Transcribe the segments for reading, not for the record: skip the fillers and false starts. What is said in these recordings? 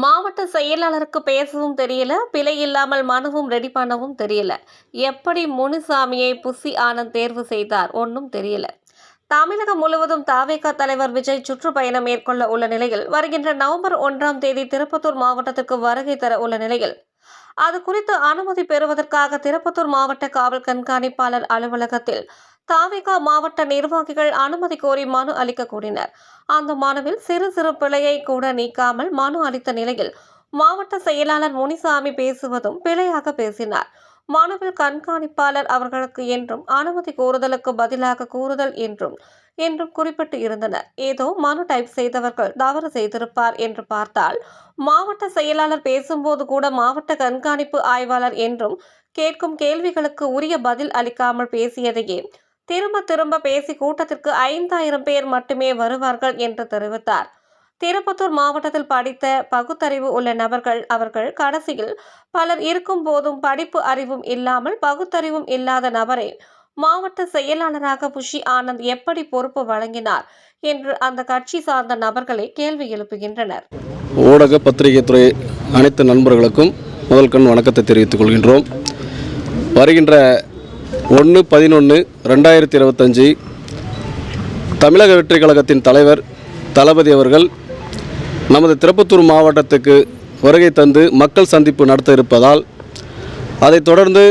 மாவட்ட செயலாளருக்கு பேசவும் தெரியல, பிழை இல்லாமல் மனுவும் ரெடி பண்ணவும் தெரியல. எப்படி முனுசாமியை புசி ஆனந்த் தேர்வு செய்தார் ஒன்றும் தெரியல. தமிழகம் முழுவதும் தவிக தலைவர் விஜய் சுற்றுப்பயணம் மேற்கொள்ள உள்ள நிலையில் வருகின்ற நவம்பர் 1ஆம் தேதி திருப்பத்தூர் மாவட்டத்திற்கு வருகை தர உள்ள நிலையில் அது குறித்து அனுமதி பெறுவதற்காக திருப்பத்தூர் மாவட்ட காவல் கண்காணிப்பாளர் அலுவலகத்தில் தவிக மாவட்ட நிர்வாகிகள் அனுமதி கோரி மனு அளிக்க கூடினர். அந்த மனுவில் சிறு சிறு பிழையை கூட நீக்காமல் மனு அளித்த நிலையில் மாவட்ட செயலாளர் முனிசாமி பேசுவதும் பிழையாக பேசினார். மனுவில் கண்காணிப்பாளர் அவர்களுக்கு என்றும் அனுமதி கோருதலுக்கு பதிலாக கூறுதல் என்றும் குறிப்பிட்டு இருந்தனர். ஏதோ மனு டைப் செய்தவர்கள் தவறு செய்திருப்பார் என்று பார்த்தால் மாவட்ட செயலாளர் பேசும்போது கூட மாவட்ட கண்காணிப்பு ஆய்வாளர் என்றும் கேட்கும் கேள்விகளுக்கு உரிய பதில் அளிக்காமல் பேசியதையே திரும்ப திரும்ப பேசி கூட்டத்திற்கு 5000 பேர் மட்டுமே வருவார்கள் என்று தெரிவித்தார். திருப்பத்தூர் மாவட்டத்தில் படித்த பகுத்தறிவு உள்ள நபர்கள் அவர்கள் கடைசியில் பலர் இருக்கும் போதும் படிப்பு அறிவும் இல்லாமல் பகுத்தறிவும் இல்லாத நபரை மாவட்ட செயலாளராக புஷி ஆனந்த் எப்படி பொறுப்பு வழங்கினார் என்று அந்த கட்சி சார்ந்த நபர்களை கேள்வி எழுப்புகின்றனர். ஊடக பத்திரிகை துறை அனைத்து நண்பர்களுக்கும் முதல் கண் வணக்கத்தை தெரிவித்துக் கொள்கின்றோம். வருகின்ற 1/11/2025 தமிழக வெற்றி கழகத்தின் தலைவர் தளபதி அவர்கள் நமது திருப்பத்தூர் மாவட்டத்துக்கு வருகை தந்து மக்கள் சந்திப்பு நடத்த இருப்பதால் அதைத் தொடர்ந்து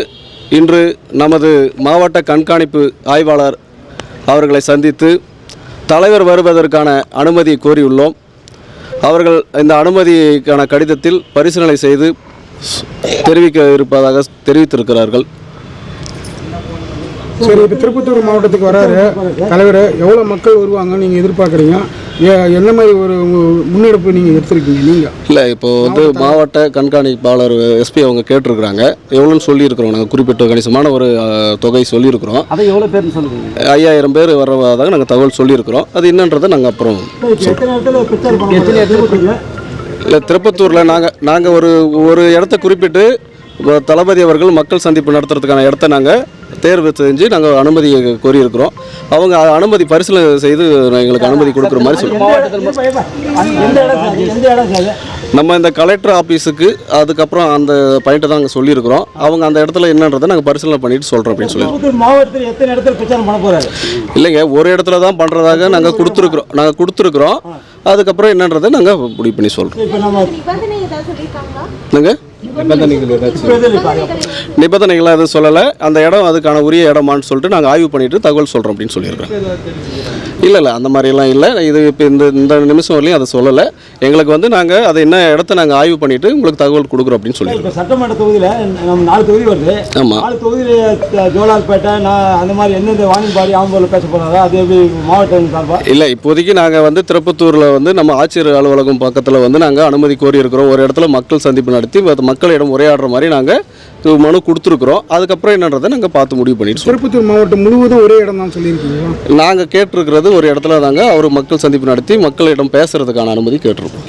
இன்று நமது மாவட்ட கண்காணிப்பு ஆய்வாளர் அவர்களை சந்தித்து தலைவர் வருவதற்கான அனுமதி கோரியுள்ளோம். அவர்கள் இந்த அனுமதிக்கான கடிதத்தில் பரிசீலனை செய்து தெரிவிக்க இருப்பதாக தெரிவித்திருக்கிறார்கள். சரி, இப்போ திருப்பத்தூர் மாவட்டத்துக்கு வராரு தலைவர், எவ்வளோ மக்கள் வருவாங்க நீங்கள் எதிர்பார்க்குறீங்க? என்ன மாதிரி ஒரு முன்னெடுப்பு நீங்கள் எடுத்துருக்கீங்க? நீங்கள் இல்லை, இப்போது மாவட்ட கண்காணிப்பாளர் எஸ்பி அவங்க கேட்டிருக்கிறாங்க. எவ்வளோன்னு சொல்லியிருக்கிறோம். நாங்கள் குறிப்பிட்ட கணிசமான ஒரு தொகை சொல்லியிருக்கிறோம். அதை எவ்வளோ பேர்னு சொல்லுங்கள்? 5000 பேர் வர்றதாக நாங்கள் தகவல் சொல்லியிருக்கிறோம். அது என்னன்றதை நாங்கள் அப்புறம் இல்லை, திருப்பத்தூரில் நாங்கள் ஒரு இடத்த குறிப்பிட்டு தளபதி அவர்கள் மக்கள் சந்திப்பு நடத்துறதுக்கான இடத்த நாங்கள் தேர்வு செஞ்சு நாங்கள் அனுமதி கோரியிருக்கிறோம். அவங்க அனுமதி பரிசீலனை செய்து எங்களுக்கு அனுமதி கொடுக்குற மாதிரி சொல்லுவோம். நம்ம இந்த கலெக்டர் ஆஃபீஸுக்கு அதுக்கப்புறம் அந்த பாயிண்ட்டை தான் நாங்கள் சொல்லியிருக்கிறோம். அவங்க அந்த இடத்துல என்னன்றதை நாங்கள் பரிசீலனை பண்ணிட்டு சொல்கிறோம் அப்படின்னு சொல்லி. இல்லைங்க, ஒரு இடத்துல தான் பண்ணுறதாக நாங்கள் கொடுத்துருக்குறோம். அதுக்கப்புறம் என்னன்றதை நாங்கள் முடிவு பண்ணி சொல்கிறோம். நிபந்தனைகள் எதுவும் சொல்லலை. அந்த இடம் அதுக்கான உரிய இடமான்னு சொல்லிட்டு நாங்கள் ஆய்வு பண்ணிட்டு தகவல் சொல்கிறோம் அப்படின்னு சொல்லியிருக்கோம். இல்லை, அந்த மாதிரிலாம் இல்லை. இது இப்போ இந்த நிமிஷம் வரலையும் அதை சொல்லலை. எங்களுக்கு நாங்கள் அதை என்ன இடத்த நாங்கள் ஆய்வு பண்ணிட்டு உங்களுக்கு தகவல் கொடுக்குறோம் அப்படின்னு சொல்லியிருக்கோம். சட்டமன்ற தொகுதியில் நம்ம 4 தொகுதி வருது. ஆமாம், 4 தொகுதியில் ஜோலார்பேட்டை அந்த மாதிரி எந்தெந்த வாணிபாடி ஆம்பூரில் பேச போகிறாங்க, அது எப்படி மாவட்டம் சார்பாக? இல்லை, இப்போதைக்கு நாங்கள் திருப்பத்தூரில் நம்ம ஆட்சியர் அலுவலகம் பக்கத்தில் நாங்கள் அனுமதி கோரி இருக்கிறோம். ஒரு இடத்துல மக்கள் சந்திப்பு நடத்தி மக்களிடம் உரையாடுற மாதிரி நாங்கள் மனு கொடுத்துருக்குறோம். அதுக்கப்புறம் என்னன்றதை நாங்கள் பார்த்து முடிவு பண்ணிட்டு திருப்பத்தூர் மாவட்டம் முழுவதும் ஒரே இடம் தான் சொல்லியிருக்கீங்க. நாங்கள் கேட்டிருக்கிறது ஒரு இடத்துல தாங்க அவர் மக்கள் சந்திப்பு நடத்தி மக்களிடம் பேசுறதுக்கான அனுமதி கேட்டிருக்கோம்.